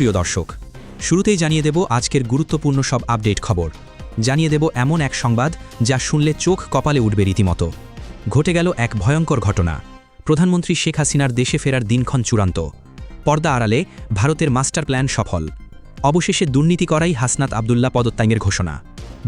সুপ্রিয় দর্শক, শুরুতেই জানিয়ে দেব আজকের গুরুত্বপূর্ণ সব আপডেট খবর। জানিয়ে দেব এমন এক সংবাদ যা শুনলে চোখ কপালে উঠবে রীতিমতো। ঘটে গেল এক ভয়ঙ্কর ঘটনা। প্রধানমন্ত্রী শেখ হাসিনার দেশে ফেরার দিনক্ষণ চূড়ান্ত। পর্দা আড়ালে ভারতের মাস্টার প্ল্যান সফল। অবশেষে দুর্নীতি করাই হাসনাত আবদুল্লাহ পদত্যাগের ঘোষণা।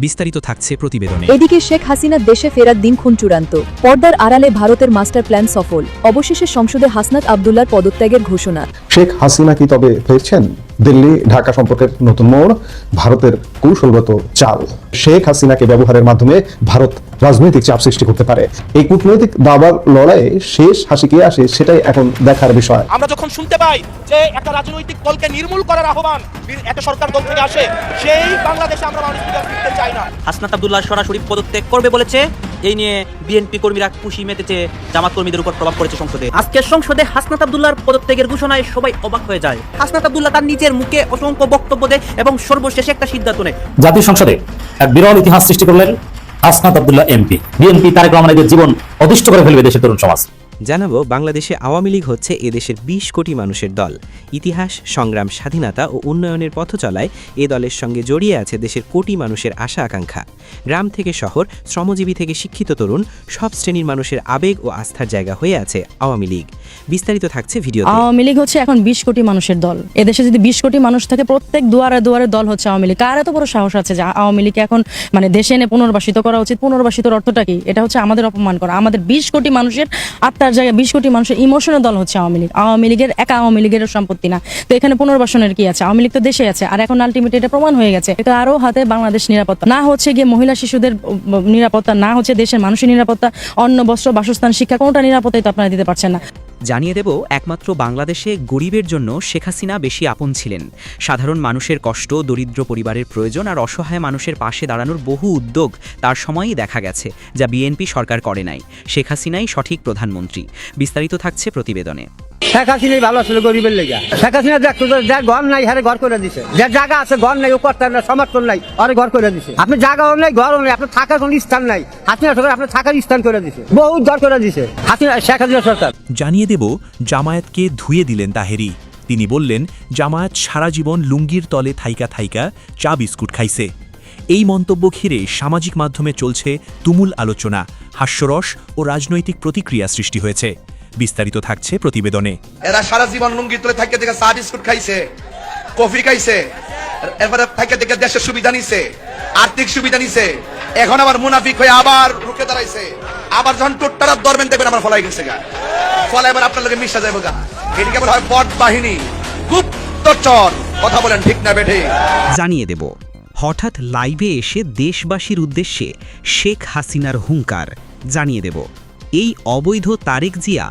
বিস্তারিত থাকছে প্রতিবেদনে। এদিকে শেখ হাসিনার দেশে ফেরার দিনক্ষণ চূড়ান্ত। পর্দার আড়ালে ভারতের মাস্টার প্ল্যান সফল। অবশেষে সংসদে হাসনাত আবদুল্লাহর পদত্যাগের ঘোষণা। শেখ হাসিনা কি তবে ফিরছেন? দিল্লি ঢাকা সম্পর্কের নতুন মোড়, ভারতের কৌশলগত চাল। শেখ হাসিনাকে ব্যবহারের মাধ্যমে ভারত রাজনৈতিক চাপ সৃষ্টি করতে পারে। এই কূটনৈতিক দাবার লড়াইয়ে শেষ হাসি কে আসে সেটাই এখন দেখার বিষয়। আমরা যখন শুনতে পাই যে একটা রাজনৈতিক দলকে নির্মূল করার আহ্বান একটা সরকার দল থেকে আসে, সেই বাংলাদেশে আমরা মানুষ ফিরতে চাই না। হাসনাত আবদুল্লাহ সরাসরি পদত্যাগ করবে বলেছে। এই নিয়ে বিএনপি কর্মীরা খুশি মেতেছে, জামাত কর্মীদের উপর প্রভাব পড়েছে সংসদে। আজকের সংসদে হাসনাত আবদুল্লাহর পদত্যাগের ঘোষণায় সবাই অবাক হয়ে যায়। হাসনাত আবদুল্লাহ তার নিজের মুখে অসংখ্য বক্তব্য দেয় এবং সর্বশেষে একটা সিদ্ধান্ত নেয়। জাতীয় সংসদে এক বিরল ইতিহাস সৃষ্টি করলেন হাসনাত আবদুল্লাহ এমপি। বিএনপি তারেক রহমানের জীবন অতিষ্ঠ করে ফেলবে দেশের তরুণ সমাজ। জানাবো বাংলাদেশে আওয়ামী লীগ হচ্ছে এদেশের ২০ কোটি মানুষের দল। ইতিহাস, সংগ্রাম, স্বাধীনতা ও উন্নয়নের পথ চলায় এ দলের সঙ্গে জড়িয়ে আছে দেশের কোটি মানুষের আশা আকাঙ্ক্ষা। গ্রাম থেকে শহর, শ্রমজীবী থেকে শিক্ষিত তরুণ, সব শ্রেণীর মানুষের আবেগ ও আস্থার জায়গা হয়ে আছে আওয়ামী লীগ। বিস্তারিত থাকছে ভিডিওতে। আওয়ামী লীগ হচ্ছে এখন ২০ কোটি মানুষের দল। এদেশে যদি ২০ কোটি মানুষ থাকে, প্রত্যেক দুয়ারে দুয়ারে দল হচ্ছে আওয়ামী লীগ। কার এত বড় সাহস আছে যে আওয়ামী লীগকে এখন দেশে এনে পুনর্বাসিত করা উচিত? পুনর্বাসিতর অর্থটা কি? এটা হচ্ছে আমাদের অপমান করা। আমাদের ২০ কোটি মানুষের আত্মার জায়গায় ২০ কোটি মানুষের ইমোশনের দল হচ্ছে আওয়ামী লীগ। আওয়ামী লীগের একা আওয়ামী লীগের সম্পত্তি না। তো এখানে পুনর্বাসনের কি আছে? আওয়ামী লীগ তো দেশে আছে, আর এখন আলটিমেটলি এটা প্রমাণ হয়ে গেছে। এটা আরো হাতে বাংলাদেশ নিরাপত্তা না হচ্ছে গিয়ে মহিলা শিশুদের নিরাপত্তা, না হচ্ছে দেশের মানুষের নিরাপত্তা, অন্ন, বস্ত্র, বাসস্থান, শিক্ষা, কোনটা নিরাপত্তাই তো আপনারা দিতে পারছেন না। জানিয়ে দেব একমাত্র বাংলাদেশে গরিবের জন্য শেখ হাসিনা বেশি আপন ছিলেন। সাধারণ মানুষের কষ্ট, দরিদ্র পরিবারের প্রয়োজন আর অসহায় মানুষের পাশে দাঁড়ানোর বহু উদ্যোগ তার সময়ই দেখা গেছে, যা বিএনপি সরকার করে নাই। শেখ হাসিনাই সঠিক প্রধানমন্ত্রী। বিস্তারিত থাকছে প্রতিবেদনে। শেখ হাসিনাই ভালো ছিল গরিবের লেগে। শেখ হাসিনা দেখতো যার ঘর নাই হারে ঘর করে দিছে, যার জায়গা আছে ঘর নাই, ও করতে না, সমর্থন নাই, আরে ঘর করে দিছে। আপনি জায়গাও নাই, ঘরও নাই, আপনার থাকার কোনো স্থান নাই। হাসিনা সরকার আপনার থাকার স্থান করে দিছে, বহুত ঘর করে দিছে হাসিনা, শেখ হাসিনা সরকার। জানিয়ে দেব জামায়াতকে ধুয়ে দিলেন তাহেরি। তিনি বললেন, জামায়াত সারা জীবন লুঙ্গির তলে থাইকা থাইকা চা বিস্কুট খাইছে। এই মন্তব্য ঘিরে সামাজিক মাধ্যমে চলছে তুমুল আলোচনা, হাস্যরস ও রাজনৈতিক প্রতিক্রিয়া সৃষ্টি হয়েছে। বিস্তারিত থাকছে প্রতিবেদনে। এরা সারা জীবন লুঙ্গি তুলে থাইকে থেকে চা বিস্কুট খাইছে, কফি খাইছে, এরপরে থাইকে থেকে দেশের সুবিধা নিছে, আর্থিক সুবিধা নিছে। এখন আবার মুনাফিক হয়ে আবার রুখে দাঁড়াইছে। আবার যখন টোট্টারা দরবেন দেখবেন আমার ফলাই গেছে গা, ফলে এবার আপনার লোকে মিশা যাবে গা। এটিকে বলা হয় পট বাহিনী, গুপ্তচর। কথা বলেন ঠিক না বেঠে? জানিয়ে দেব হঠাৎ লাইভে এসে দেশবাসীর উদ্দেশ্যে শেখ হাসিনার হুঙ্কার। জানিয়ে দেব এই অবৈধ তারেক জিয়া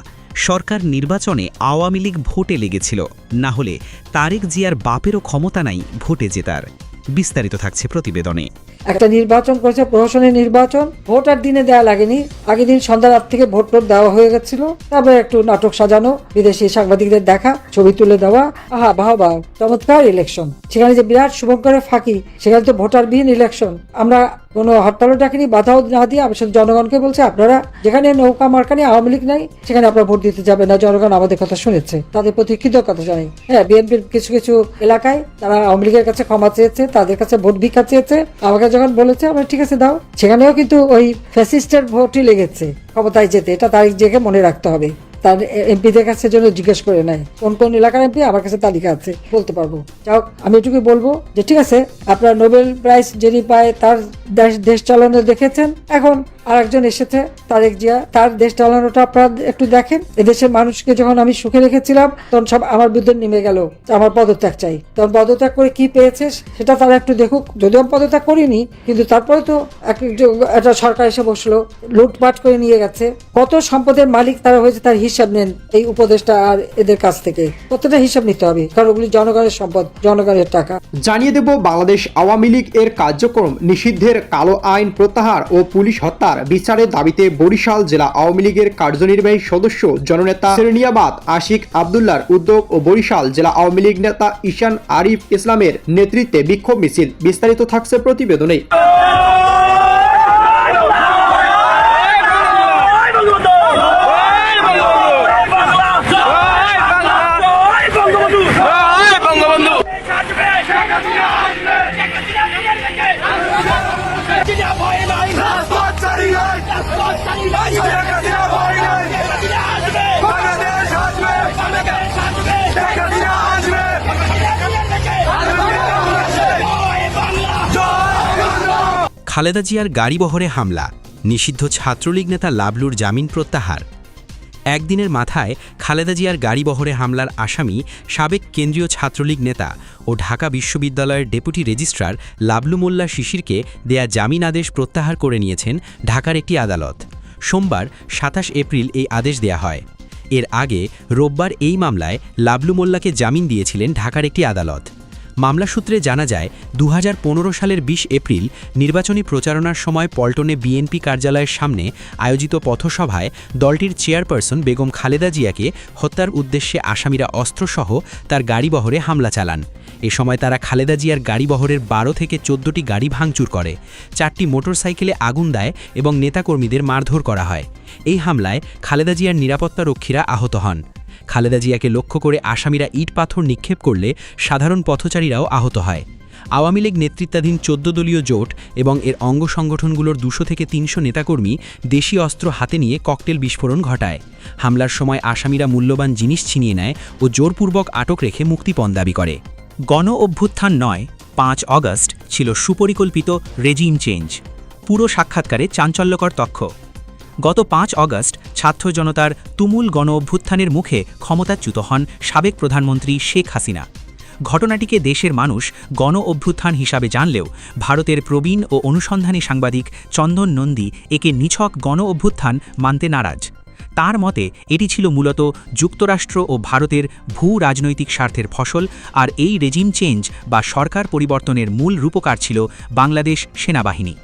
সরকার নির্বাচনে আওয়ামী লীগ ভোটে লেগেছিল, না হলে তারেক জিয়ার বাপেরও ক্ষমতা নাই ভোটে জেতার। বিস্তারিত থাকছে প্রতিবেদনে। একটা নির্বাচন করেছে, প্রশাসনের নির্বাচন, ভোটার দিনে দেওয়া লাগেনি, আগের দিন সন্ধ্যা রাত থেকে ভোট দেওয়া হয়ে গেছিল। তারপরে একটু নাটক সাজানো, বিদেশি সাংবাদিকদের দেখা, ছবি তুলে দেওয়া, আহা বাহবা, চমৎকার ইলেকশন। সেখানে যে বিরাট শুভঙ্করের ফাঁকি, সেখানে তো ভোটারবিহীন ইলেকশন। আমরা কোনো হরতালও ডাকিনি, বাধাও না দিয়ে আমরা জনগণকে বলছে, আপনারা যেখানে নৌকা মার্কানি আওয়ামী লীগ নাই, সেখানে আপনারা ভোট দিতে যাবেন না। জনগণ আমাদের কথা শুনেছে, তাদের প্রতি কৃতজ্ঞতা জানাই। হ্যাঁ, বিএনপির কিছু কিছু এলাকায় তারা আওয়ামী লীগের কাছে ক্ষমা চেয়েছে, তাদের কাছে ভোট ভিক্ষা চেয়েছে। আমাকে যখন বলেছে আমরা ঠিক আছে দাও, সেখানেও কিন্তু ওই ফ্যাসিস্টের ভোটই লেগেছে ক্ষমতায় যেতে। এটা তারিখ জেগে মনে রাখতে হবে। তার এমপিদের কাছে জন্য জিজ্ঞেস করে নেয় কোন কোন এলাকার এমপি, আমার কাছে তালিকা আছে, বলতে পারবো। যাও, আমি এটুকু বলবো যে ঠিক আছে, আপনার নোবেল প্রাইজ যিনি পায় তার দেশ চালানো দেখেছেন, এখন আরেকজন এসেছে তারেক জিয়া, তার দেশ চালানোটা আপনারা একটু দেখেন। এদেশের মানুষকে যখন আমি সুখে রেখেছিলাম, তখন সব আমার বিরুদ্ধে নেমে গেল, আমার পদত্যাগ চাই। তখন পদত্যাগ করে কি পেয়েছে সেটা তারা একটু দেখুক। যদিও আমি পদত্যাগ করিনি, কিন্তু তারপরে তো একটা সরকার এসে বসলো, লুটপাট করে নিয়ে গেছে। কত সম্পদের মালিক তারা হয়েছে, তার হিসাব নেন এই উপদেষ্টা আর এদের কাছ থেকে। প্রত্যেকটা হিসাব নিতে হবে, কারণ ওগুলি জনগণের সম্পদ, জনগণের টাকা। জানিয়ে দেব বাংলাদেশ আওয়ামী লীগ এর কার্যক্রম নিষিদ্ধের কালো আইন প্রত্যাহার ও পুলিশ হত্যার বিচারের দাবিতে বরিশাল জেলা আওয়ামী লীগের কার্যনির্বাহী সদস্য জননেতা সেরনিয়াবাদ আশিক আবদুল্লাহর উদ্যোগ ও বরিশাল জেলা আওয়ামী লীগ নেতা ঈশান আরিফ ইসলামের নেতৃত্বে বিক্ষোভ মিছিল। বিস্তারিত থাকছে প্রতিবেদনে। খালেদা জিয়ার গাড়িবহরে হামলা, নিষিদ্ধ ছাত্রলীগ নেতা লাবলুর জামিন প্রত্যাহার। একদিনের মাথায় খালেদা জিয়ার গাড়িবহরে হামলার আসামি সাবেক কেন্দ্রীয় ছাত্রলীগ নেতা ও ঢাকা বিশ্ববিদ্যালয়ের ডেপুটি রেজিস্ট্রার লাবলু মোল্লা শিশিরকে দেয়া জামিন আদেশ প্রত্যাহার করে নিয়েছেন ঢাকার একটি আদালত। সোমবার ২৭ এপ্রিল এই আদেশ দেয়া হয়। এর আগে রোববার এই মামলায় লাবলু মোল্লাকে জামিন দিয়েছিলেন ঢাকার একটি আদালত। মামলা সূত্রে জানা যায় ২০১৫ সালের ২০ এপ্রিল নির্বাচনী প্রচারণার সময় পল্টনে বিএনপি কার্যালয়ের সামনে আয়োজিত পথসভায় দলটির চেয়ারপারসন বেগম খালেদা জিয়াকে হত্যার উদ্দেশ্যে আসামিরা অস্ত্রসহ তার গাড়িবহরে হামলা চালান। এ সময় তারা খালেদা জিয়ার গাড়িবহরের ১২ থেকে ১৪টি গাড়ি ভাঙচুর করে, ৪টি মোটরসাইকেলে আগুন দেয় এবং নেতাকর্মীদের মারধর করা হয়। এই হামলায় খালেদা জিয়ার নিরাপত্তারক্ষীরা আহত হন। খালেদা জিয়াকে লক্ষ্য করে আসামিরা ইট পাথর নিক্ষেপ করলে সাধারণ পথচারীরাও আহত হয়। আওয়ামী লীগ নেতৃত্বাধীন ১৪ দলীয় জোট এবং এর অঙ্গ সংগঠনগুলোর ২০০ থেকে ৩০০ নেতাকর্মী দেশি অস্ত্র হাতে নিয়ে ককটেল বিস্ফোরণ ঘটায়। হামলার সময় আসামিরা মূল্যবান জিনিস ছিনিয়ে নেয় ও জোরপূর্বক আটক রেখে মুক্তিপণ দাবি করে। গণ অভ্যুত্থান নয়, ৫ অগাস্ট ছিল সুপরিকল্পিত রেজিম চেঞ্জ। পুরো সাক্ষাৎকারে চাঞ্চল্যকর তথ্য। গত ৫ অগাস্ট ছাত্র জনতার তুমুল গণ অভ্যুত্থানের মুখে ক্ষমতাচ্যুত হন সাবেক প্রধানমন্ত্রী শেখ হাসিনা। ঘটনাটিকে দেশের মানুষ গণ অভ্যুত্থান হিসাবে জানলেও ভারতের প্রবীণ ও অনুসন্ধানী সাংবাদিক চন্দন নন্দী একে নিছক গণ অভ্যুত্থান মানতে নারাজ। তার মতে এটি ছিল মূলত যুক্তরাষ্ট্র ও ভারতের ভূ রাজনৈতিক স্বার্থের ফসল, আর এই রেজিম চেঞ্জ বা সরকার পরিবর্তনের মূল রূপকার ছিল বাংলাদেশ সেনাবাহিনী।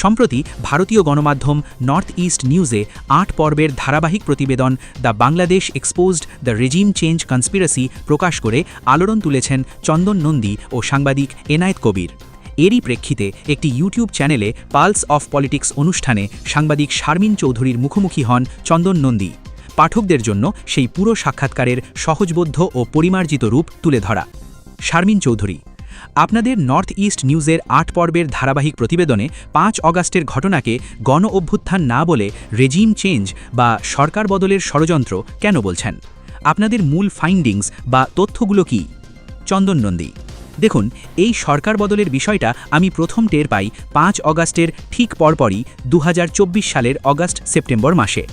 সম্প্রতি ভারতীয় গণমাধ্যম নর্থ ইস্ট নিউজে ৮ পর্বের ধারাবাহিক প্রতিবেদন the Bangladesh exposed the regime change conspiracy প্রকাশ করে আলোড়ন তুলেছেন চন্দন নন্দী ও সাংবাদিক এনায়েত কবির। এরই প্রেক্ষিতে একটি ইউটিউব চ্যানেলে পালস অফ পলিটিক্স অনুষ্ঠানে সাংবাদিক শারমিন চৌধুরীর মুখোমুখি হন চন্দন নন্দী। পাঠকদের জন্য সেই পুরো সাক্ষাৎকারের সহজবোধ্য ও পরিমার্জিত রূপ তুলে ধরা। শারমিন চৌধুরী: আপনাদের নর্থ ইস্ট নিউজের ৮ পর্বের ধারাবাহিক প্রতিবেদনে ৫ অগাস্টের ঘটনাকে গণ অভ্যুত্থান না বলে রেজিম চেঞ্জ বা সরকার বদলের ষড়যন্ত্র কেন বলছেন? আপনাদের মূল ফাইন্ডিংস বা তথ্যগুলো কি? চন্দন নন্দী: দেখুন, এই সরকার বদলের বিষয়টা আমি প্রথম টের পাই ৫ অগাস্টের ঠিক পরপরই ২০২৪ সালের অগাস্ট সেপ্টেম্বর মাসে।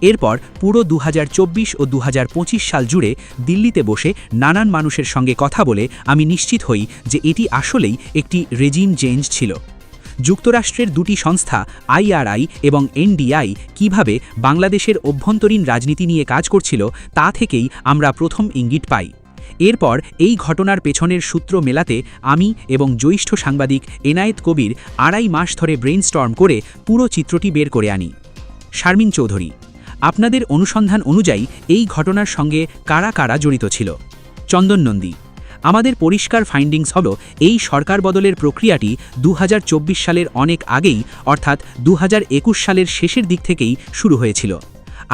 এরপর পুরো ২০২৪ ও ২০২৫ সাল জুড়ে দিল্লিতে বসে নানান মানুষের সঙ্গে কথা বলে আমি নিশ্চিত হই যে এটি আসলেই একটি রেজিম চেঞ্জ ছিল। যুক্তরাষ্ট্রের দুটি সংস্থা IRI এবং NDI কিভাবে বাংলাদেশের অভ্যন্তরীণ রাজনীতি নিয়ে কাজ করছিল তা থেকেই আমরা প্রথম ইঙ্গিত পাই। এরপর এই ঘটনার পেছনের সূত্র মেলাতে আমি এবং জ্যেষ্ঠ সাংবাদিক এনায়েত কবির ২.৫ মাস ধরে ব্রেইনস্টর্ম করে পুরো চিত্রটি বের করে আনি। শারমিন চৌধুরী: আপনাদের অনুসন্ধান অনুযায়ী এই ঘটনার সঙ্গে কারা কারা জড়িত ছিল? চন্দন নন্দী: আমাদের পরিষ্কার ফাইন্ডিংস হল এই সরকার বদলের প্রক্রিয়াটি ২০২৪ সালের অনেক আগেই, অর্থাৎ ২০২১ সালের শেষের দিক থেকেই শুরু হয়েছিল।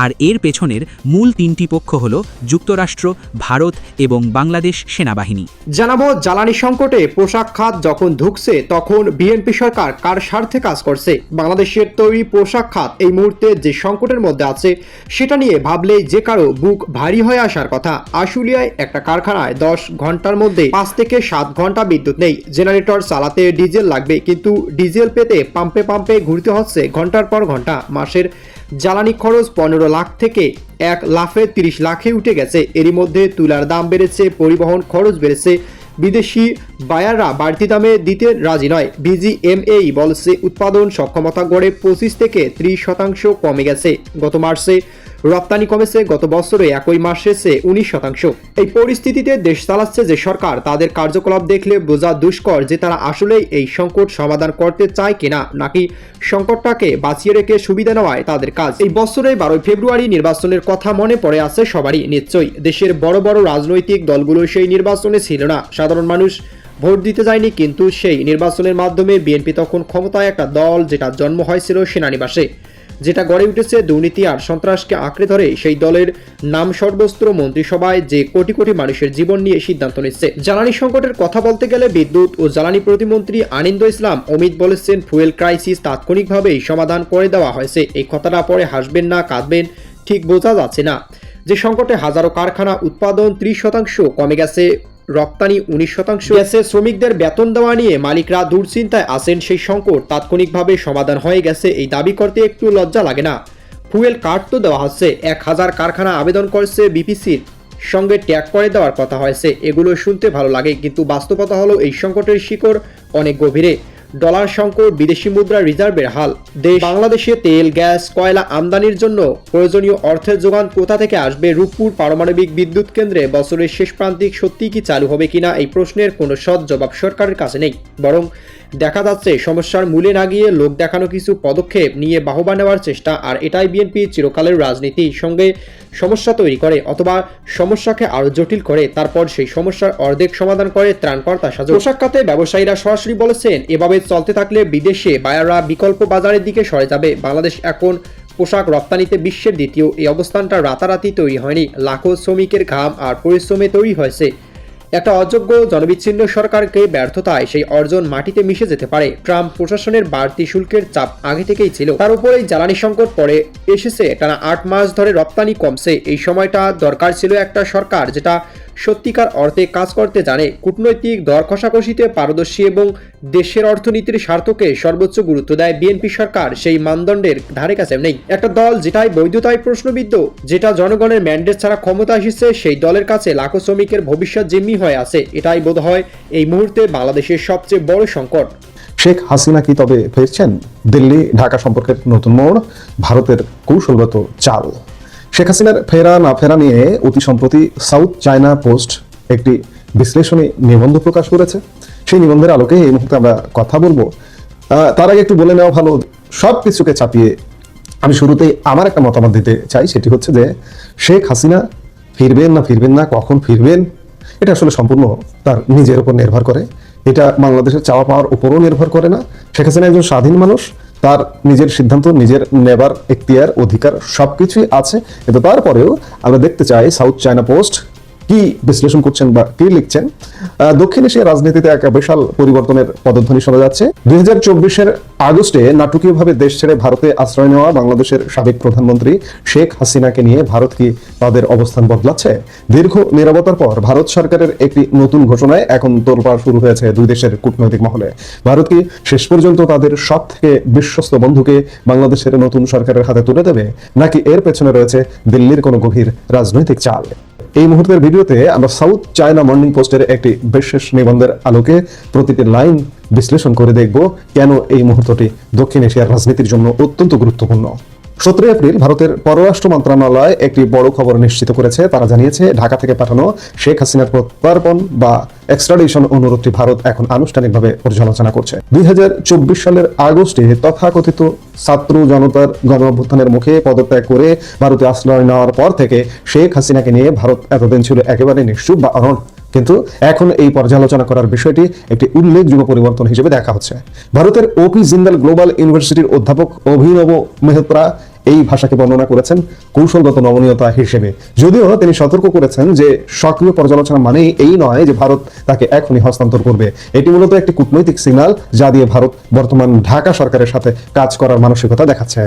আর এর পেছনের মূল ৩টি পক্ষ হল যুক্তরাষ্ট্র, ভারত এবং বাংলাদেশ সেনাবাহিনী। জানাবো, জ্বালানি সংকটে পোশাক খাত যখন ঢুকছে তখন বিএনপি সরকার কার স্বার্থে কাজ করছে? বাংলাদেশের তৈরি পোশাক খাত এই মুহূর্তে যে সংকটের মধ্যে আছে সেটা নিয়ে ভাবলেই যে কারো বুক ভারী হয়ে আসার কথা। আশুলিয়ায় একটা কারখানায় 10 ঘন্টার মধ্যে ৫ থেকে ৭ ঘন্টা বিদ্যুৎ নেই। জেনারেটর চালাতে ডিজেল লাগবে, কিন্তু ডিজেল পেতে পাম্পে পাম্পে ঘুরতে হচ্ছে ঘন্টার পর ঘন্টা। মাসের জ্বালানি খরচ ১৫ লাখ থেকে ১ লাফে ৩০ লাখে উঠে গেছে। এরই মধ্যে তুলার দাম বেড়েছে, পরিবহন খরচ বেড়েছে। বিদেশি বায়াররা বাড়তি দামে দিতে রাজি নয়। BGMAI বলছে উৎপাদন সক্ষমতা গড়ে ২৫ থেকে ৩০% কমে গেছে। গত মার্চে রপ্তানি কমেছে, গত বছরে একই মাসে 19%। এই পরিস্থিতিতে দেশ চালাচ্ছে যে সরকার, তাদের কার্যকলাপ দেখলে বোঝা দুষ্কর যে তারা আসলেই এই সংকট সমাধান করতে চায় কিনা, নাকি সংকটটাকে বাঁচিয়ে রেখে সুবিধা নেওয়ায় তাদের কাজ। এই বছরে 12 ফেব্রুয়ারি নির্বাচনের কথা মনে পড়ে আছে সবারই নিশ্চয়ই। দেশের বড় বড় রাজনৈতিক দলগুলো সেই নির্বাচনে ছিল না, সাধারণ মানুষ ভোট দিতে যায়নি, কিন্তু সেই নির্বাচনের মাধ্যমে বিএনপি তখন ক্ষমতায় একটা দল যেটা জন্ম হয়েছিল সেনানিবাসে। যেটা গড়ে উঠেছে দুর্নীতি আর সন্ত্রাসকে আঁকড়ে ধরে সেই দলের নাম সর্বস্ত্র মন্ত্রিসভায় যে কোটি কোটি মানুষের জীবন নিয়ে সিদ্ধান্ত নিচ্ছে। জ্বালানি সংকটের কথা বলতে গেলে বিদ্যুৎ ও জ্বালানি প্রতিমন্ত্রী আনিন্দ ইসলাম অমিত বলেছেন ফুয়েল ক্রাইসিস তাৎক্ষণিকভাবেই সমাধান করে দেওয়া হয়েছে। এই কথাটা পরে হাসবেন না কাঁদবেন ঠিক বোঝা যাচ্ছে না। যে সংকটে হাজারো কারখানা উৎপাদন 30% কমে গেছে, রপ্তানি 19% গেছে, শ্রমিকদের বেতন দেওয়া নিয়ে মালিকরা দুশ্চিন্তায় আছেন, সেই সংকট তাৎক্ষণিকভাবে সমাধান হয়ে গেছে এই দাবি করতে একটু লজ্জা লাগে না? ফুয়েল কার্ড তো দেওয়া হচ্ছে, 1000 কারখানা আবেদন করেছে, বিপিসির সঙ্গে ট্যাগ করে দেওয়ার কথা হয়েছে। এগুলো শুনতে ভালো লাগে, কিন্তু বাস্তবতা হলো এই সংকটের শিকড় অনেক গভীরে। ডলার সংকট, বিদেশি মুদ্রা রিজার্ভের হাল, বাংলাদেশে তেল, গ্যাস, কয়লা আমদানির জন্য প্রয়োজনীয় অর্থের যোগান কোথা থেকে আসবে? রূপপুর পারমাণবিক বিদ্যুৎ কেন্দ্রে বছরের শেষ প্রান্তিক সত্যিই কি চালু হবে কিনা, এই প্রশ্নের কোনো সৎ জবাব সরকারের কাছে নেই। বরং দেখা যাচ্ছে সমস্যার মূলে না গিয়ে লোক দেখানো কিছু পদক্ষেপ নিয়ে বাহবা নেওয়ার চেষ্টা। আর এটাই বিএনপি চিরকালের রাজনীতির সঙ্গে সমস্যা তৈরি করে অথবা সমস্যাকে আরো জটিল করে, তারপর সেই সমস্যার অর্ধেক সমাধান করে ত্রাণকর্তা সাজে। পোশাক খাতে ব্যবসায়ীরা সরাসরি বলেছেন, এভাবে চলতে থাকলে বিদেশে বায়াররা বিকল্প বাজারের দিকে সরে যাবে। বাংলাদেশ এখন পোশাক রপ্তানিতে বিশ্বের দ্বিতীয়। এই অবস্থানটা রাতারাতি তৈরি হয়নি, লাখো শ্রমিকের ঘাম আর পরিশ্রমে তৈরি হয়েছে। একটা অযোগ্য জনবিচ্ছিন্ন সরকারকে ব্যর্থতায় সেই অর্জন মাটিতে মিশে যেতে পারে। ট্রাম্প প্রশাসনের বাড়তি শুল্কের চাপ আগে থেকেই ছিল, তার উপরেই জ্বালানি সংকট পরে এসেছে। টানা 8 মাস ধরে রপ্তানি কমছে। এই সময়টা দরকার ছিল একটা সরকার যেটা সত্যিকার অর্থে কাজ করতে জানে, কূটনৈতিক দর কষাকষিতে পারদর্শী এবং দেশের অর্থনীতির স্বার্থকে সর্বোচ্চ গুরুত্ব দেয়। বিএনপি সরকার সেই মানদণ্ডের ধারে কাছে নেই। একটা দল যেটাই বৈধতায় প্রশ্নবিদ্ধ, যেটা জনগণের ম্যান্ডেট ছাড়া ক্ষমতা এসেছে, সেই দলের কাছে লাখো শ্রমিকের ভবিষ্যৎ জিম্মি হয়ে আছে। এটাই বোধহয় এই মুহূর্তে বাংলাদেশের সবচেয়ে বড় সংকট। শেখ হাসিনা কি তবে ফিরছেন? দিল্লি ঢাকা সম্পর্কের নতুন মোড়, ভারতের কৌশলগত চাল। শেখ হাসিনার ফেরা না ফেরা নিয়ে অতি সম্প্রতি সাউথ চায়না পোস্ট একটি বিশ্লেষণী নিবন্ধ প্রকাশ করেছে। সেই নিবন্ধের আলোকে এই মুহূর্তে আমরা কথা বলবো। তার আগে একটু বলে নেওয়া ভালো, সব কিছুকে চাপিয়ে আমি শুরুতেই আমার একটা মতামত দিতে চাই। সেটি হচ্ছে যে শেখ হাসিনা ফিরবেন না, কখন ফিরবেন, এটা আসলে সম্পূর্ণ তার নিজের উপর নির্ভর করে। এটা বাংলাদেশের চাওয়া পাওয়ার উপরও নির্ভর করে না। শেখ হাসিনা একজন স্বাধীন মানুষ, তার নিজের সিদ্ধান্ত, নিজের নেবার এখতিয়ার, অধিকার সবকিছুই আছে। কিন্তু তারপরেও আমরা দেখতে চাই সাউথ চায়না পোস্ট কি বিশ্লেষণ করছেন বা কি লিখছেন। দক্ষিণ এশিয়ার রাজনীতিতে এক বিশাল পরিবর্তনের পদধ্বনি শোনা যাচ্ছে। 2024-এর আগস্টে নাটকীয়ভাবে দেশ ছেড়ে ভারতে আশ্রয় নেওয়া বাংলাদেশের সাবেক প্রধানমন্ত্রী শেখ হাসিনাকে নিয়ে ভারত কি তাদের অবস্থান বদলাচ্ছে? দীর্ঘ নীরবতার পর ভারত সরকারের একটি নতুন ঘোষণায় এখন তোলপাড় শুরু হয়েছে দুই দেশের কূটনৈতিক মহলে। ভারত কি শেষ পর্যন্ত তাদের সব থেকে বিশ্বস্ত বন্ধুকে বাংলাদেশের নতুন সরকারের হাতে তুলে দেবে, নাকি এর পেছনে রয়েছে দিল্লির কোনো গভীর রাজনৈতিক চাল? এই মুহূর্তের ভিডিওতে আমরা সাউথ চায়না মর্নিং পোস্টের একটি বিশেষ নিবন্ধের আলোকে প্রতিটি লাইন বিশ্লেষণ করে দেখব কেন এই মুহূর্তটি দক্ষিণ এশিয়ার রাজনীতির জন্য অত্যন্ত গুরুত্বপূর্ণ। 17 এপ্রিল ভারতের পররাষ্ট্র মন্ত্রণালয় একটি বড় খবর নিশ্চিত করেছে। তারা জানিয়েছে ঢাকা থেকে পাঠানো শেখ হাসিনার প্রত্যর্পণ বা এক্সট্রাডিশন অনুরোধটি ভারত এখন আনুষ্ঠানিকভাবে পর্যালোচনা করছে। 2024 সালের আগস্টে তথাকথিত ছাত্র জনতার গণ অভ্যুত্থানের মুখে পদত্যাগ করে ভারতে আশ্রয় নেওয়ার পর থেকে শেখ হাসিনাকে নিয়ে ভারত এতদিন ছিল একেবারে নিশ্চুপ বা অনড়। কিন্তু এখন এই পর্যালোচনা করার বিষয়টি একটি উল্লেখযোগ্য পরিবর্তন হিসেবে দেখা হচ্ছে। ভারতের ওপি জিন্দাল গ্লোবাল ইউনিভার্সিটির অধ্যাপক অভিনব মেহত্রা এই ভাষাকে বর্ণনা করেছেন কৌশলগত নমনীয়তা হিসেবে। যদিও তিনি সতর্ক করেছেন যে সক্রিয় পর্যালোচনা মানেই এই নয় যে ভারত তাকে এখনই হস্তান্তর করবে। এটি মূলত একটি কূটনৈতিক সিগন্যাল যা দিয়ে ভারত বর্তমান ঢাকা সরকারের সাথে কাজ করার মানসিকতা দেখাচ্ছে।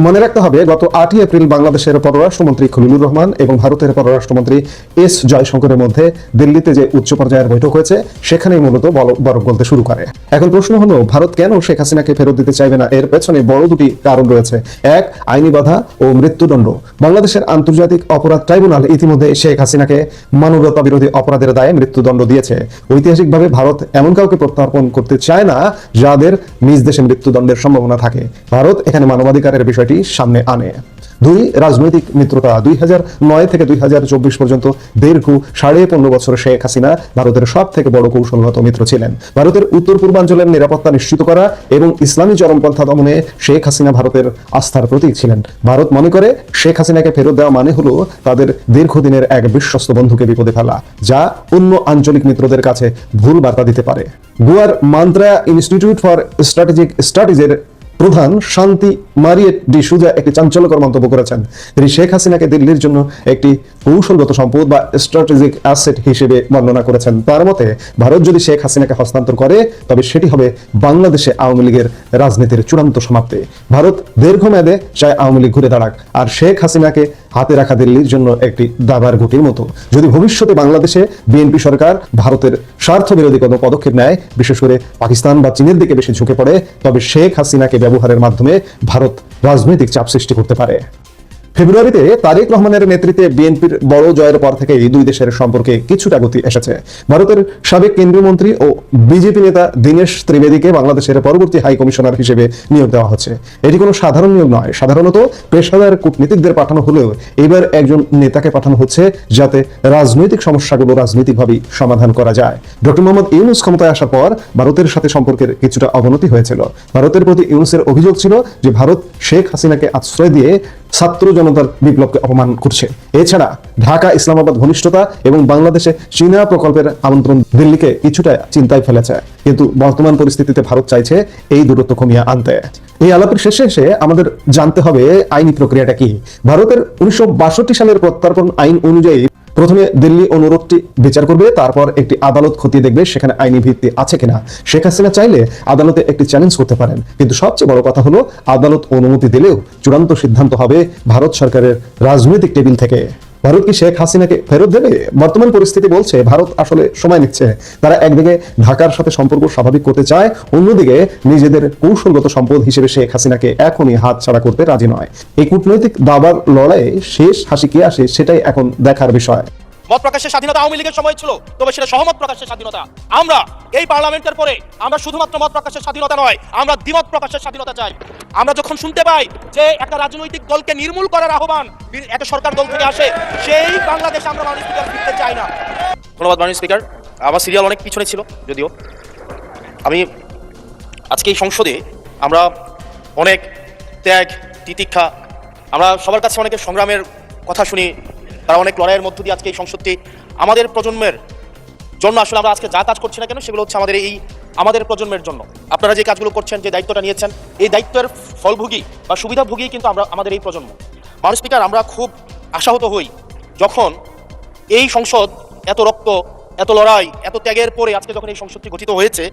মনে রাখতে হবে, গত 8 এপ্রিল বাংলাদেশের পররাষ্ট্রমন্ত্রী খলিলুর রহমান এবং ভারতের পররাষ্ট্রমন্ত্রী এস জয়শঙ্করের মধ্যে দিল্লিতে যে উচ্চ পর্যায়ের বৈঠক হয়েছে, সেখানেই মূলত বরফ গলতে শুরু করে। এখন প্রশ্ন হলো, ভারত কেন শেখ হাসিনাকে ফেরত দিতে চাইবে না? এর পেছনে বড় দুটি কারণ রয়েছে। এক, আইনি বাধা ও মৃত্যুদণ্ড। বাংলাদেশের আন্তর্জাতিক অপরাধ ট্রাইব্যুনাল ইতিমধ্যে শেখ হাসিনাকে মানবতা বিরোধী অপরাধের দায়ে মৃত্যুদণ্ড দিয়েছে। ঐতিহাসিকভাবে ভারত এমন কাউকে প্রত্যর্পণ করতে চায় না যাদের নিজ দেশে মৃত্যুদণ্ডের সম্ভাবনা থাকে। ভারত এখানে মানবাধিকারের বিষয়টি সামনে আনে। 2, রাজনৈতিক মিত্রতা। 2009 থেকে 2024 পর্যন্ত দীর্ঘ 15.5 বছর শেখ হাসিনা ভারতের সব থেকে বড় কৌশলগত মিত্র ছিলেন। ভারতের উত্তর পূর্বাঞ্চলের নিরাপত্তা নিশ্চিত করা এবং ইসলামী চরমপন্থা দমনে শেখ হাসিনা ভারতের আস্থার প্রতীক ছিলেন। ভারত মনে করে শেখ হাসিনাকে ফেরত দেওয়া মানে হলো তাদের দীর্ঘদিনের এক বিশ্বস্ত বন্ধুকে বিপদে ফেলা, যা অন্য আঞ্চলিক মিত্রদের কাছে ভুল বার্তা দিতে পারে। গোয়ার মান্দ্রা ইনস্টিটিউট ফর স্ট্র্যাটেজিক স্টাডিজের প্রধান শান্তি মারিয়েট ডি সুজা একটি চাঞ্চল্যকর মন্তব্য করেছেন। তিনি শেখ হাসিনাকে দিল্লির জন্য একটি কৌশলগত সম্পদ বা স্ট্র্যাটেজিক অ্যাসেট হিসেবে বর্ণনা করেছেন। তার মতে ভারত যদি শেখ হাসিনাকে হস্তান্তর করে তবে সেটি হবে বাংলাদেশে আওয়ামী লীগের রাজনীতির চূড়ান্ত সমাপ্তি। ভারত দীর্ঘমেয়াদে চায় আওয়ামী লীগ ঘুরে দাঁড়াক, আর শেখ হাসিনাকে হাতে রাখা দিল্লির জন্য একটি দাবার গুটির মতো। যদি ভবিষ্যতে বাংলাদেশে বিএনপি সরকার ভারতের স্বার্থ বিরোধী কোনো পদক্ষেপ নেয়, বিশেষ করে পাকিস্তান বা চীনের দিকে বেশি ঝুঁকে পড়ে, তবে শেখ হাসিনাকে ব্যবহারের মাধ্যমে ভারত রাজনৈতিক চাপ সৃষ্টি করতে পারে। ফেব্রুয়ারিতে তারেক রহমানের নেতৃত্বে বিএনপির বড় জয়ের পর থেকে এই দুই দেশের সম্পর্কে কিছুটা গতি এসেছে। ভারতের সাবেক কেন্দ্রীয় মন্ত্রী ও বিজেপি নেতা দীনেশ ত্রিবেদীকে বাংলাদেশের পরবর্তী হাই কমিশনার হিসেবে নিয়োগ দেওয়া হচ্ছে। এটি কোনো সাধারণ নিয়োগ নয়, সাধারণত পেশাদার কূটনীতিকদের পাঠানো হলেও এবার একজন নেতাকে পাঠানো হচ্ছে যাতে রাজনৈতিক সমস্যাগুলো রাজনৈতিকভাবেই সমাধান করা যায়। ডক্টর মোহাম্মদ ইউনূস ক্ষমতায় আসার পর ভারতের সাথে সম্পর্কের কিছুটা অবনতি হয়েছিল। ভারতের প্রতি ইউনূসের অভিযোগ ছিল যে ভারত শেখ হাসিনাকে আশ্রয় দিয়ে ছাত্র জনতার বিপ্লবকে অপমান করছে। এছাড়া ঢাকা ইসলামাবাদ ঘনিষ্ঠতা এবং বাংলাদেশে চীনা প্রকল্পের আমন্ত্রণ দিল্লিকে কিছুটা চিন্তায় ফেলেছে। কিন্তু বর্তমান পরিস্থিতিতে ভারত চাইছে এই দূরত্ব কমিয়ে আনতে। এই আলাপের শেষে এসে আমাদের জানতে হবে আইনি প্রক্রিয়াটা কি। ভারতের 1962 সালের প্রত্যর্পণ আইন অনুযায়ী প্রথমে দিল্লি অনুরোধটি বিচার করবে, তারপর একটি আদালত খতিয়ে দেখবে সেখানে আইনি ভিত্তি আছে কিনা। শেখ হাসিনা চাইলে আদালতে একটি চ্যালেঞ্জ করতে পারেন, কিন্তু সবচেয়ে বড় কথা হলো আদালত অনুমতি দিলেও চূড়ান্ত সিদ্ধান্ত হবে ভারত সরকারের রাজনৈতিক টেবিল থেকে। ভারত কি শেখ হাসিনাকে ফেরত দেবে? বর্তমান পরিস্থিতি বলছে ভারত আসলে সময় নিচ্ছে। তারা একদিকে ঢাকার সাথে সম্পর্ক স্বাভাবিক করতে চায়, অন্যদিকে নিজেদের কৌশলগত সম্পদ হিসেবে শেখ হাসিনাকে এখনই হাতছাড়া করতে রাজি নয়। এই কূটনৈতিক দাবার লড়াইয়ে শেষ হাসি কে আসে সেটাই এখন দেখার বিষয়। মত প্রকাশের স্বাধীনতা আওয়ামী লীগের সময় ছিল, তবে সেটা সহমত প্রকাশের স্বাধীনতা। আমরা এই পার্লামেন্টের পরে আমরা শুধুমাত্র মত প্রকাশের স্বাধীনতা নয়, আমরা দ্বিমত প্রকাশের স্বাধীনতা চাই। আমরা যখন শুনতে পাই যে একটা রাজনৈতিক দলকে নির্মূল করার আহ্বান একটা সরকার দল থেকে আসে, সেই বাংলাদেশে আমরা মাননীয় স্পিকার ফিরতে চাই না। ধন্যবাদ মাননীয় স্পিকার। আমার সিরিয়াল অনেক পিছনে ছিল, যদিও আমি আজকে এই সংসদে আমরা অনেক ত্যাগ তিতিক্ষা, আমরা সবার কাছে অনেকের সংগ্রামের কথা শুনি। তারা অনেক লড়াইয়ের মধ্য দিয়ে আজকে এই সংসদটি আমাদের প্রজন্মের জন্য, আসলে আমরা আজকে যা কাজ করছি না কেন সেগুলো হচ্ছে আমাদের প্রজন্মের জন্য। আপনারা যে কাজগুলো করছেন, যে দায়িত্বটা নিয়েছেন, এই দায়িত্বের ফলভোগী বা সুবিধাভোগী কিন্তু আমাদের এই প্রজন্ম। মাননীয় স্পিকার, আমরা খুব আশাহত হই যখন এই সংসদ এত রক্ত, এত লড়াই, এত ত্যাগের পরে আজকে যখন এই সংসদটি গঠিত হয়েছে,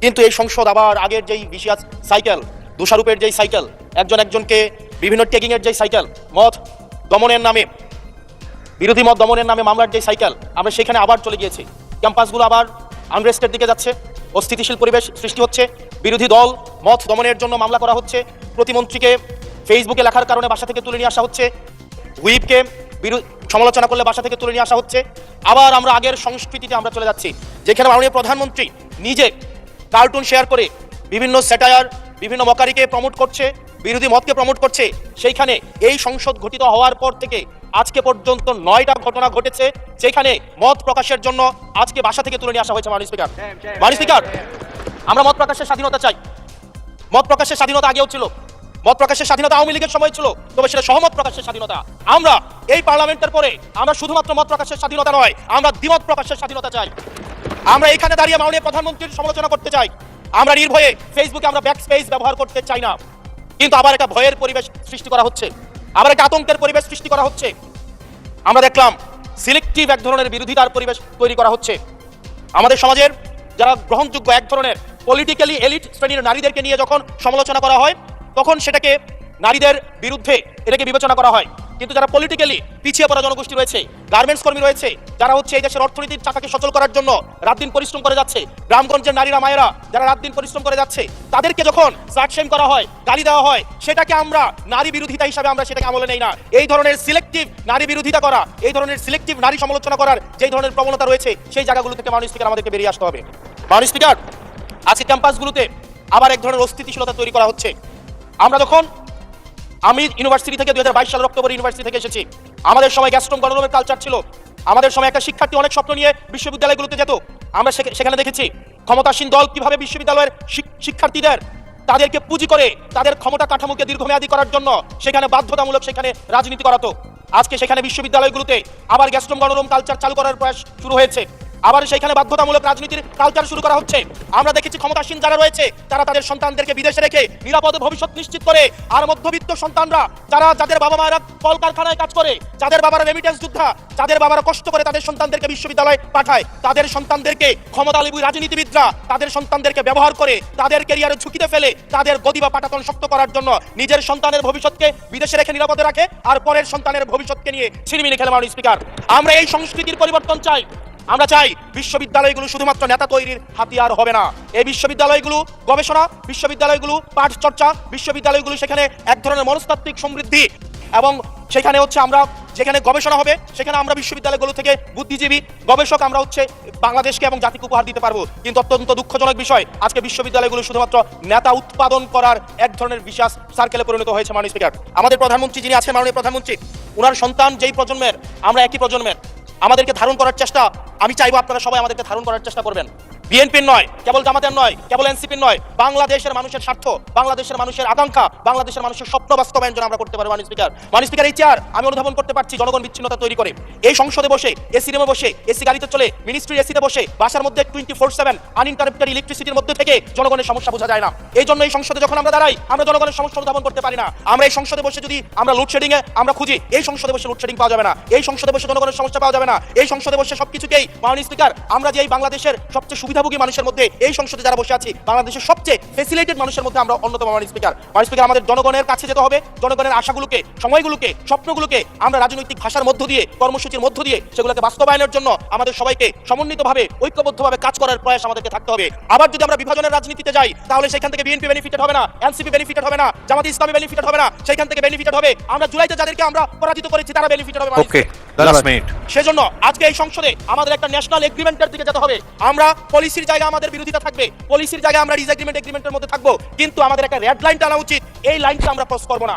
কিন্তু এই সংসদ আবার আগের যেই ভিশিয়াস সাইকেল, দোষারোপের যেই সাইকেল, একজনকে বিভিন্ন ট্যাগিংয়ের যেই সাইকেল, মত দমনের নামে, বিরোধী মত দমনের নামে মামলার যে সাইকেল, আমরা সেখানে আবার চলে গিয়েছি। ক্যাম্পাসগুলো আবার আনরেস্টের দিকে যাচ্ছে, অস্থিতিশীল পরিবেশ সৃষ্টি হচ্ছে, বিরোধী দল মত দমনের জন্য মামলা করা হচ্ছে, প্রতিমন্ত্রীকে ফেসবুকে লেখার কারণে বাসা থেকে তুলে নিয়ে আসা হচ্ছে, হুইপকে সমালোচনা করলে বাসা থেকে তুলে নিয়ে আসা হচ্ছে। আবার আমরা আগের সংস্কৃতিতে আমরা চলে যাচ্ছি, যেখানে মাননীয় প্রধানমন্ত্রী নিজে কার্টুন শেয়ার করে বিভিন্ন স্যাটায়ার, বিভিন্ন মকারিকে প্রমোট করছে, বিরোধী মতকে প্রমোট করছে। সেইখানে এই সংসদ গঠিত হওয়ার পর থেকে আজকে পর্যন্ত 9টা ঘটনা ঘটেছে, যেখানে মত প্রকাশের জন্য আজকে বাসা থেকে তুলে নিয়ে আসা হয়েছে। মাননীয় স্পিকার, আমরা মত প্রকাশের স্বাধীনতা চাই। মত প্রকাশের স্বাধীনতা আগেও ছিল, মত প্রকাশের স্বাধীনতা আওয়ামী লীগের সময় ছিল, তবে সেটা সহমত প্রকাশের স্বাধীনতা। আমরা এই পার্লামেন্টের পরে আমরা শুধুমাত্র মত প্রকাশের স্বাধীনতা নয়, আমরা দ্বিমত প্রকাশের স্বাধীনতা চাই। আমরা এখানে দাঁড়িয়ে মাননীয় প্রধানমন্ত্রীর সমালোচনা করতে চাই, আমরা নির্ভয়ে ফেসবুকে আমরা ব্যাক স্পেস ব্যবহার করতে চাই না। কিন্তু আবার একটা ভয়ের পরিবেশ সৃষ্টি করা হচ্ছে, আবার একটা আতঙ্কের পরিবেশ সৃষ্টি করা হচ্ছে। আমরা দেখলাম সিলেক্টিভ এক ধরনের বিরোধিতার পরিবেশ তৈরি করা হচ্ছে। আমাদের সমাজের যারা গ্রহণযোগ্য এক ধরনের পলিটিক্যালি এলিট শ্রেণীর নারীদেরকে নিয়ে যখন সমালোচনা করা হয়, তখন সেটাকে নারীদের বিরুদ্ধে এটাকে বিবেচনা করা হয়। কিন্তু যারা পলিটিক্যালি পিছিয়ে পড়া জনগোষ্ঠী রয়েছে, গার্মেন্টস কর্মী রয়েছে, যারা হচ্ছে এই দেশের অর্থনীতির চাকাকে সচল করার জন্য রাত দিন পরিশ্রম করে যাচ্ছে, গ্রামগঞ্জের নারীরা মায়েরা যারা রাত দিন পরিশ্রম করে যাচ্ছে, তাদেরকে যখন সার্টশেম করা হয়, গালি দেওয়া হয়, সেটাকে আমরা নারী বিরোধিতা হিসাবে আমরা সেটাকে আমলে নেই না। এই ধরনের সিলেক্টিভ নারী বিরোধিতা করা, এই ধরনের সিলেক্টিভ নারী সমালোচনা করার যেই ধরনের প্রবণতা রয়েছে, সেই জায়গাগুলো থেকে মাননীয় স্পিকার আমাদেরকে বেরিয়ে আসতে হবে। মাননীয় স্পিকার, আজকে ক্যাম্পাসগুলোতে আবার এক ধরনের অস্থিতিশীলতা তৈরি করা হচ্ছে। আমি ইউনিভার্সিটি থেকে 2022 সালের অক্টোবর ইউনিভার্সিটি থেকে এসেছি। আমাদের সময় গ্যাস্ট্রম গণরুমের কালচার ছিল। আমাদের সময় একটা শিক্ষার্থী অনেক স্বপ্ন নিয়ে বিশ্ববিদ্যালয়গুলোতে যেত। আমরা সেখানে দেখেছি ক্ষমতাসীন দল কিভাবে বিশ্ববিদ্যালয়ের শিক্ষার্থীদের তাদেরকে পুঁজি করে তাদের ক্ষমতা কাঠামোকে দীর্ঘমেয়াদী করার জন্য সেখানে বাধ্যতামূলক সেখানে রাজনীতি করাতো। আজকে সেখানে বিশ্ববিদ্যালয়গুলোতে আবার গ্যাস্ট্রম গণরুম কালচার চালু করার প্রয়াস শুরু হয়েছে। আবার সেইখানে বাধ্যতামূলক রাজনীতির কালচার শুরু করা হচ্ছে। আমরা দেখেছি ক্ষমতাসীন যারা রয়েছে তারা তাদের সন্তানদেরকে বিদেশে রেখে নিরাপদ ভবিষ্যৎ নিশ্চিত করে, আর মধ্যবিত্ত সন্তানরা যাদের বাবা মায়েরা কলকারখানায় কাজ করে, যাদের বাবারা রেমিটেন্স যোদ্ধা, যাদের বাবারা কষ্ট করে তাদের সন্তানদেরকে বিশ্ববিদ্যালয়ে পাঠায়, তাদের সন্তানদেরকে ক্ষমতালিবী রাজনীতিবিদরা তাদের সন্তানদেরকে ব্যবহার করে তাদের ক্যারিয়ারে ঝুঁকিতে ফেলে তাদের গদি বা পাটাতন শক্ত করার জন্য নিজের সন্তানের ভবিষ্যৎকে বিদেশে রেখে নিরাপদে রাখে, আর পরের সন্তানের ভবিষ্যৎকে নিয়ে ছিনিমিনি খেলে। মাননীয় স্পিকার, আমরা এই সংস্কৃতির পরিবর্তন চাই। আমরা চাই বিশ্ববিদ্যালয়গুলো শুধুমাত্র নেতা তৈরির হাতিয়ার হবে না। এই বিশ্ববিদ্যালয়গুলো গবেষণা, বিশ্ববিদ্যালয়গুলো পাঠ চর্চা, বিশ্ববিদ্যালয়গুলো সেখানে এক ধরনের মনস্তাত্ত্বিক সমৃদ্ধি, এবং সেখানে আমরা যেখানে গবেষণা হবে সেখানে আমরা বিশ্ববিদ্যালয়গুলো থেকে বুদ্ধিজীবী গবেষক আমরা বাংলাদেশকে এবং জাতিকে উপহার দিতে পারবো। কিন্তু অত্যন্ত দুঃখজনক বিষয়, আজকে বিশ্ববিদ্যালয়গুলো শুধুমাত্র নেতা উৎপাদন করার এক ধরনের বিশেষ সার্কেলে পরিণত হয়েছে। মাননীয় স্পিকার, আমাদের প্রধানমন্ত্রী যিনি আছেন, মাননীয় প্রধানমন্ত্রী, ওনার সন্তান যেই প্রজন্মের, আমরা একই প্রজন্মের, আমাদেরকে ধারণ করার চেষ্টা, আমি চাইবো আপনারা সবাই আমাদেরকে ধারণ করার চেষ্টা করবেন। বিএনপির নয়, কেবল জামাতের নয়, কেবল এনসিপির নয়, বাংলাদেশের মানুষের স্বার্থ, বাংলাদেশের মানুষের আকাঙ্ক্ষা, বাংলাদেশের মানুষের স্বপ্ন বাস্তবায়ন যেন আমরা করতে পারি। মাননীয় স্পিকার, এই চেয়ার আমি অনুধাবন করতে পারছি জনগণ বিচ্ছিন্নতা তৈরি করে। এই সংসদে বসে, এসি রুমে বসে, এসি গাড়িতে চলে, মিনিস্ট্রির এসিতে বসে, বাসার মধ্যে 24/7 আনইন্টারাপ্টেড ইলেকট্রিসিটির মধ্যে থেকে জনগণের সমস্যা বোঝা যায় না। এই জন্য এই সংসদে যখন আমরা দাঁড়াই, আমরা জনগণের সমস্যা অনুধাবন করতে পারি না। আমরা এই সংসদে বসে যদি আমরা লোডশেডিং এ আমরা খুঁজি, এই সংসদে বসে লোডশেডিং পাওয়া যাবে না, এই সংসদে বসে জনগণের সমস্যা পাওয়া যাবে না, এই সংসদে বসে সবকিছুকেই। মাননীয় স্পিকার, আমরা যে এই বাংলাদেশের সবচেয়ে সুবিধাভোগী মানুষের মধ্যে এই সংসদে যারা বসে আছি, বাংলাদেশের সবচেয়ে ফেসিলিটেড মানুষের মধ্যে আমরা অন্যতম। মাননীয় স্পিকার, আমাদের জনগণের কাছে যেতে হবে, জনগণের আশাগুলোকে, সময়গুলোকে, স্বপ্নগুলোকে আমরা রাজনৈতিক ভাষার মধ্য দিয়ে, কর্মসূচির মধ্য দিয়ে সেগুলোকে বাস্তবায়নের জন্য আমাদের সবাইকে সমন্বিতভাবে, ঐক্যবদ্ধভাবে কাজ করার প্রয়াস আমাদেরকে থাকতে হবে। আবার যদি আমরা বিভাজনের রাজনীতিতে যাই, তাহলে সেখান থেকে বিএনপি বেনিফিটেড হবে না, এনসিপি বেনিফিটেড হবে না, জামাত ইসলামী বেনিফিটেড হবে না, সেখান থেকে বেনিফিটেড হবে আমরা জুলাইতে যাদেরকে আমরা পরাজিত করেছি তারা বেনিফিটেড হবে। সেজন্য আজকে এই সংসদে আমাদের একটা ন্যাশনাল এগ্রিমেন্টের দিকে যেতে হবে। আমরা পলিসির জায়গায় আমাদের বিরোধিতা থাকবে, পলিসির জায়গায় আমরা ডিসএগ্রিমেন্টের মধ্যে থাকবো, কিন্তু আমাদের একটা রেড লাইন টানা উচিত। এই লাইনটা আমরা ক্রস করবো না।